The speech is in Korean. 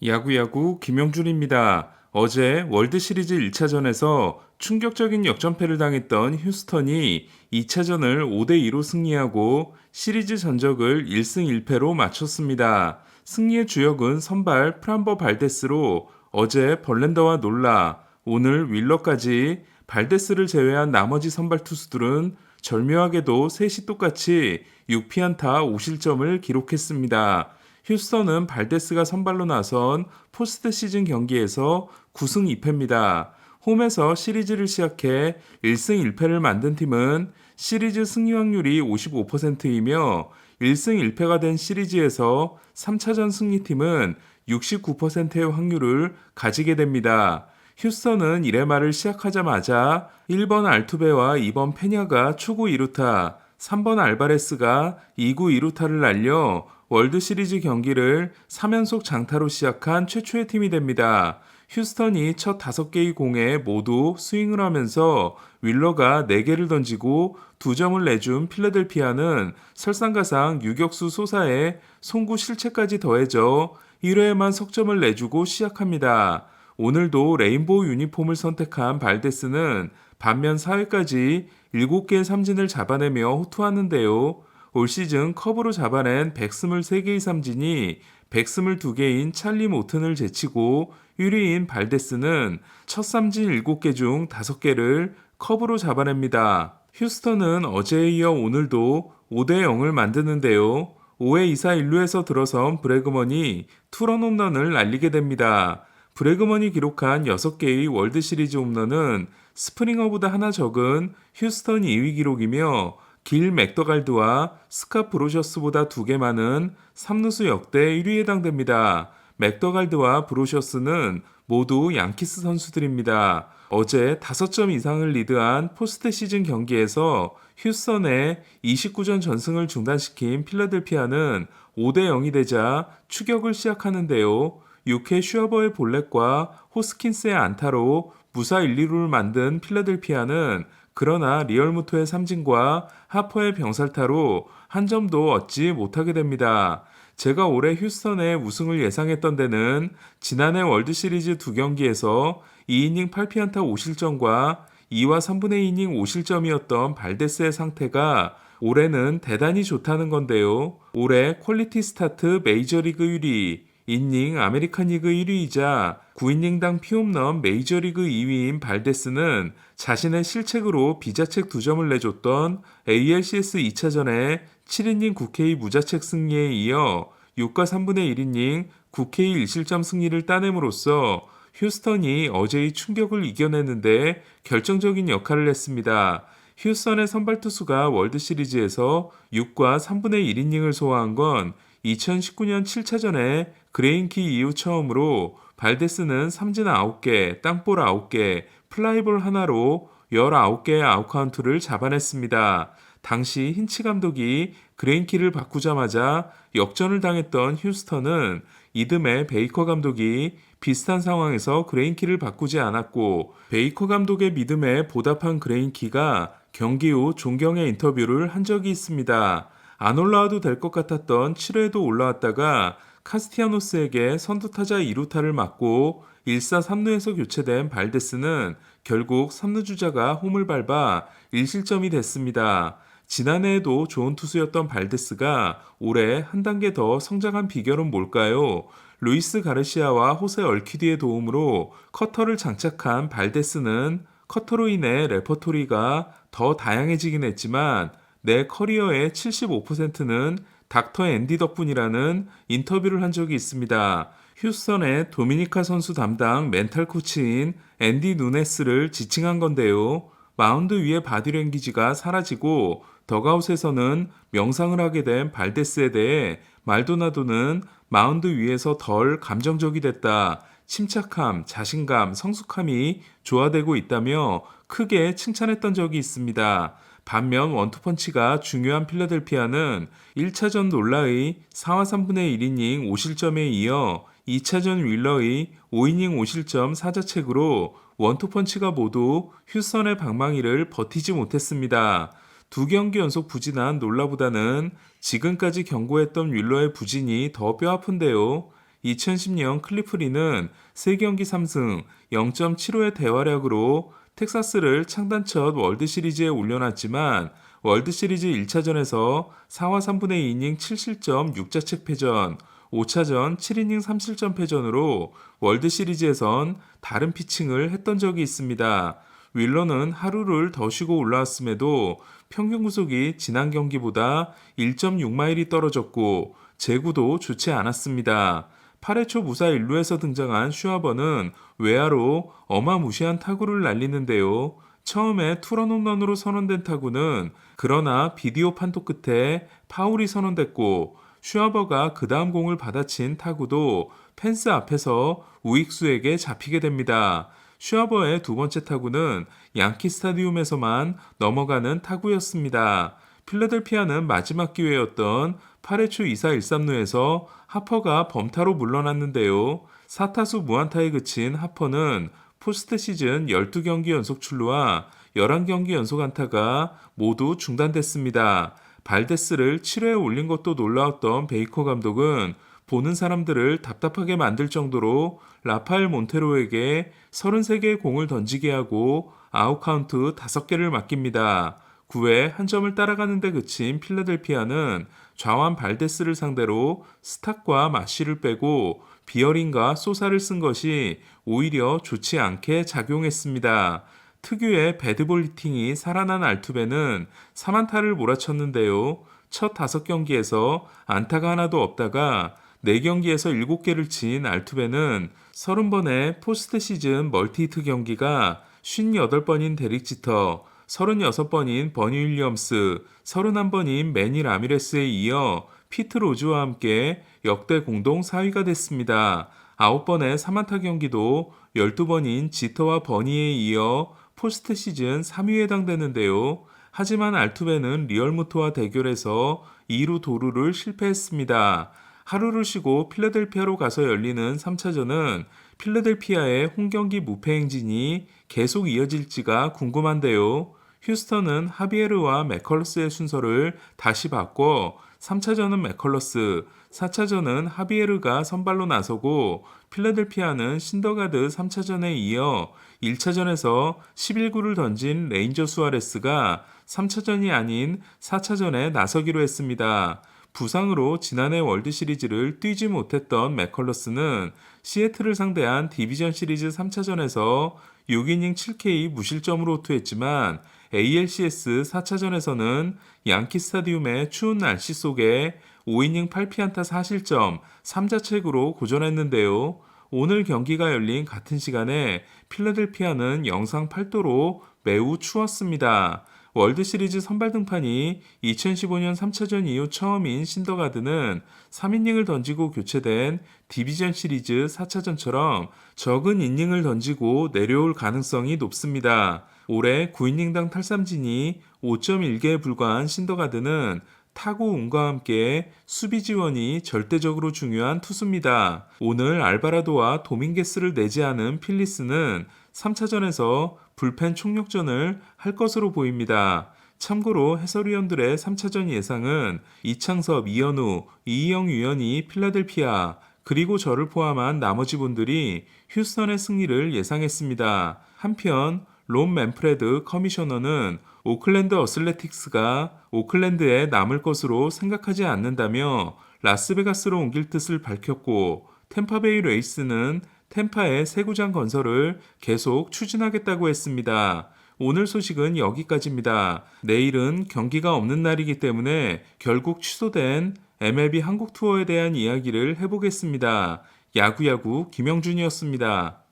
야구야구 김영준입니다. 어제 월드시리즈 1차전에서 충격적인 역전패를 당했던 휴스턴이 2차전을 5대2로 승리하고 시리즈 전적을 1승 1패로 마쳤습니다. 승리의 주역은 선발 프란버 발데스로 어제 벌렌더와 놀라, 오늘 윌러까지 발데스를 제외한 나머지 선발 투수들은 절묘하게도 셋이 똑같이 6피안타 5실점을 기록했습니다. 휴스턴은 발데스가 선발로 나선 포스트 시즌 경기에서 9승 2패입니다. 홈에서 시리즈를 시작해 1승 1패를 만든 팀은 시리즈 승리 확률이 55%이며 1승 1패가 된 시리즈에서 3차전 승리팀은 69%의 확률을 가지게 됩니다. 휴스턴은 1회 말을 시작하자마자 1번 알투베와 2번 페냐가 초구 2루타, 3번 알바레스가 2구 2루타를 날려 월드시리즈 경기를 3연속 장타로 시작한 최초의 팀이 됩니다. 휴스턴이 첫 5개의 공에 모두 스윙을 하면서 윌러가 4개를 던지고 2점을 내준 필라델피아는 설상가상 유격수 소사에 송구 실책까지 더해져 1회에만 석점을 내주고 시작합니다. 오늘도 레인보우 유니폼을 선택한 발데스는 반면 4회까지 7개의 삼진을 잡아내며 호투하는데요. 올 시즌 컵으로 잡아낸 123개의 삼진이 122개인 찰리 모튼을 제치고 1위인 발데스는 첫 삼진 7개 중 5개를 컵으로 잡아냅니다. 휴스턴은 어제에 이어 오늘도 5대0을 만드는데요. 5회 2사 1루에서 들어선 브래그먼이 투런 홈런을 날리게 됩니다. 브래그먼이 기록한 6개의 월드시리즈 홈런은 스프링어보다 하나 적은 휴스턴 2위 기록이며 길 맥더갈드와 스카 브로셔스보다 2개 많은 3루수 역대 1위에 해당됩니다. 맥더갈드와 브로셔스는 모두 양키스 선수들입니다. 어제 5점 이상을 리드한 포스트 시즌 경기에서 휴스턴의 29전 전승을 중단시킨 필라델피아는 5대0이 되자 추격을 시작하는데요. 6회 슈어버의 볼넷과 호스킨스의 안타로 무사 1, 2루를 만든 필라델피아는 그러나 리얼무토의 삼진과 하퍼의 병살타로 한 점도 얻지 못하게 됩니다. 제가 올해 휴스턴의 우승을 예상했던 데는 지난해 월드시리즈 2경기에서 2이닝 8피안타 5실점과 2와 3분의 2이닝 5실점이었던 발데스의 상태가 올해는 대단히 좋다는 건데요. 올해 퀄리티 스타트 메이저리그 1위, 이닝 아메리칸 리그 1위이자 9이닝당 피홈런 메이저리그 2위인 발데스는 자신의 실책으로 비자책 2점을 내줬던 ALCS 2차전에 7이닝 9K 무자책 승리에 이어 6과 3분의 1이닝 9K 1실점 승리를 따냄으로써 휴스턴이 어제의 충격을 이겨내는데 결정적인 역할을 했습니다. 휴스턴의 선발 투수가 월드시리즈에서 6과 3분의 1이닝을 소화한 건 2019년 7차전에 그레인키 이후 처음으로 발데스는 삼진 9개, 땅볼 9개, 플라이볼 하나로 19개의 아웃카운트를 잡아냈습니다. 당시 힌치 감독이 그레인키를 바꾸자마자 역전을 당했던 휴스턴은 이듬해 베이커 감독이 비슷한 상황에서 그레인키를 바꾸지 않았고 베이커 감독의 믿음에 보답한 그레인키가 경기 후 존경의 인터뷰를 한 적이 있습니다. 안 올라와도 될 것 같았던 7회에도 올라왔다가 카스티아노스에게 선두타자 2루타를 맞고 1사 3루에서 교체된 발데스는 결국 3루 주자가 홈을 밟아 1실점이 됐습니다. 지난해에도 좋은 투수였던 발데스가 올해 한 단계 더 성장한 비결은 뭘까요? 루이스 가르시아와 호세 얼퀴디의 도움으로 커터를 장착한 발데스는 커터로 인해 레퍼토리가 더 다양해지긴 했지만 내 커리어의 75%는 닥터 앤디 덕분이라는 인터뷰를 한 적이 있습니다. 휴스턴의 도미니카 선수 담당 멘탈 코치인 앤디 누네스를 지칭한 건데요. 마운드 위의 바디랭귀지가 사라지고 덕아웃에서는 명상을 하게 된 발데스에 대해 말도나도는 마운드 위에서 덜 감정적이 됐다. 침착함, 자신감, 성숙함이 조화되고 있다며 크게 칭찬했던 적이 있습니다. 반면 원투펀치가 중요한 필라델피아는 1차전 놀라의 4와 3분의 1이닝 5실점에 이어 2차전 윌러의 5이닝 5실점 4자책으로 원투펀치가 모두 휴스턴의 방망이를 버티지 못했습니다. 2경기 연속 부진한 놀라보다는 지금까지 경고했던 윌러의 부진이 더 뼈아픈데요. 2010년 클리프리는 3경기 3승 0.75의 대활약으로 텍사스를 창단 첫 월드시리즈에 올려놨지만 월드시리즈 1차전에서 4와 3분의 2이닝 7실점 6자책 패전, 5차전 7이닝 3실점 패전으로 월드시리즈에선 다른 피칭을 했던 적이 있습니다. 윌러는 하루를 더 쉬고 올라왔음에도 평균 구속이 지난 경기보다 1.6마일이 떨어졌고 제구도 좋지 않았습니다. 8회 초 무사 1루에서 등장한 슈아버는 외야로 어마무시한 타구를 날리는데요. 처음에 투런 홈런으로 선언된 타구는 그러나 비디오 판독 끝에 파울이 선언됐고 슈아버가 그 다음 공을 받아친 타구도 펜스 앞에서 우익수에게 잡히게 됩니다. 슈아버의 두 번째 타구는 양키 스타디움에서만 넘어가는 타구였습니다. 필라델피아는 마지막 기회였던 8회 초 2사 1삼루에서 하퍼가 범타로 물러났는데요. 4타수 무안타에 그친 하퍼는 포스트 시즌 12경기 연속 출루와 11경기 연속 안타가 모두 중단됐습니다. 발데스를 7회에 올린 것도 놀라웠던 베이커 감독은 보는 사람들을 답답하게 만들 정도로 라파엘 몬테로에게 33개의 공을 던지게 하고 아웃카운트 5개를 맡깁니다. 9회 한 점을 따라가는데 그친 필라델피아는 좌완 발데스를 상대로 스탁과 마쉬를 빼고 비어링과 소사를 쓴 것이 오히려 좋지 않게 작용했습니다. 특유의 배드볼 히팅이 살아난 알투베는 3안타를 몰아쳤는데요. 첫 5경기에서 안타가 하나도 없다가 4경기에서 7개를 친 알투베는 30번의 포스트 시즌 멀티히트 경기가 58번인 데릭 지터, 36번인 버니 윌리엄스, 31번인 매니 라미레스에 이어 피트 로즈와 함께 역대 공동 4위가 됐습니다. 9번의 3안타 경기도 12번인 지터와 버니에 이어 포스트 시즌 3위에 해당되는데요. 하지만 알투베는 리얼무트와 대결에서 2루 도루를 실패했습니다. 하루를 쉬고 필라델피아로 가서 열리는 3차전은 필라델피아의 홈경기 무패 행진이 계속 이어질지가 궁금한데요. 휴스턴은 하비에르와 맥컬러스의 순서를 다시 바꿔 3차전은 맥컬러스, 4차전은 하비에르가 선발로 나서고 필라델피아는 신더가드 3차전에 이어 1차전에서 11구를 던진 레인저 수아레스가 3차전이 아닌 4차전에 나서기로 했습니다. 부상으로 지난해 월드시리즈를 뛰지 못했던 맥컬러스는 시애틀을 상대한 디비전 시리즈 3차전에서 6이닝 7K 무실점으로 호투했지만 ALCS 4차전에서는 양키 스타디움의 추운 날씨 속에 5이닝 8피안타 4실점 3자책으로 고전했는데요. 오늘 경기가 열린 같은 시간에 필라델피아는 영상 8도로 매우 추웠습니다. 월드시리즈 선발 등판이 2015년 3차전 이후 처음인 신더가드는 3이닝을 던지고 교체된 디비전 시리즈 4차전처럼 적은 이닝을 던지고 내려올 가능성이 높습니다. 올해 9이닝당 탈삼진이 5.1개에 불과한 신더가드는 타구 운과 함께 수비 지원이 절대적으로 중요한 투수입니다. 오늘 알바라도와 도밍게스를 내지 않은 필리스는 3차전에서 불펜 총력전을 할 것으로 보입니다. 참고로 해설위원들의 3차전 예상은 이창섭, 이현우, 이희영 위원이 필라델피아, 그리고 저를 포함한 나머지 분들이 휴스턴의 승리를 예상했습니다. 한편 론 맨프레드 커미셔너는 오클랜드 어슬레틱스가 오클랜드에 남을 것으로 생각하지 않는다며 라스베가스로 옮길 뜻을 밝혔고 템파베이 레이스는 템파의 새 구장 건설을 계속 추진하겠다고 했습니다. 오늘 소식은 여기까지입니다. 내일은 경기가 없는 날이기 때문에 결국 취소된 MLB 한국 투어에 대한 이야기를 해보겠습니다. 야구야구 김영준이었습니다.